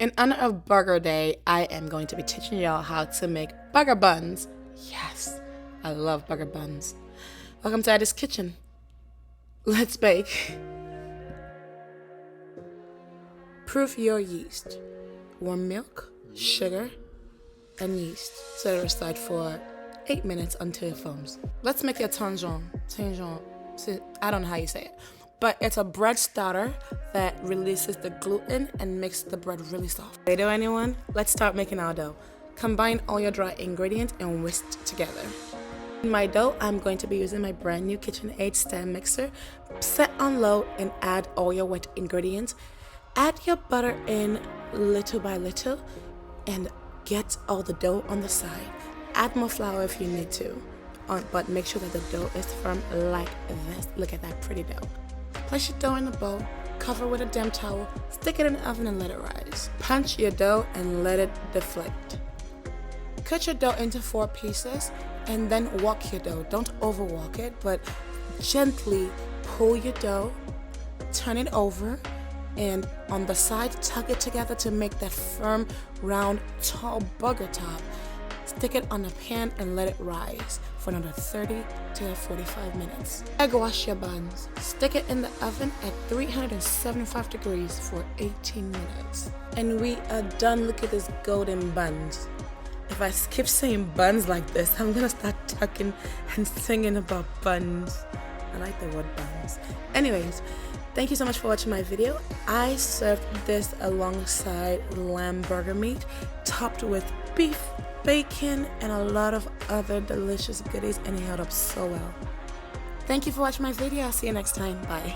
In honor of Burger Day, I am going to be teaching y'all how to make burger buns. Yes, I love burger buns. Welcome to Addie's Kitchen. Let's bake. Proof your yeast. Warm milk, sugar, and yeast. Set it aside for 8 minutes until it foams. Let's make a Tangzhong. I don't know how you say it. But it's a bread starter that releases the gluten and makes the bread really soft. Hey, do anyone? Let's start making our dough. Combine all your dry ingredients and whisk together. In my dough, I'm going to be using my brand new KitchenAid stand mixer. Set on low and add all your wet ingredients. Add your butter in little by little and get all the dough on the side. Add more flour if you need to, but make sure that the dough is firm like this. Look at that pretty dough. Place your dough in a bowl, cover with a damp towel, stick it in the oven and let it rise. Punch your dough and let it deflate. Cut your dough into 4 pieces and then walk your dough. Don't overwalk it, but gently pull your dough, turn it over, and on the side, tug it together to make that firm, round, tall burger top. Stick it on a pan and let it rise for another 30 to 45 minutes. Egg wash your buns. Stick it in the oven at 375 degrees for 18 minutes. And we are done. Look at this golden buns. If I keep saying buns like this, I'm gonna start talking and singing about buns. I like the word buns. Anyways, thank you so much for watching my video. I served this alongside lamb burger meat, topped with beef, bacon, and a lot of other delicious goodies, and it held up so well. Thank you for watching my video. I'll see you next time. Bye.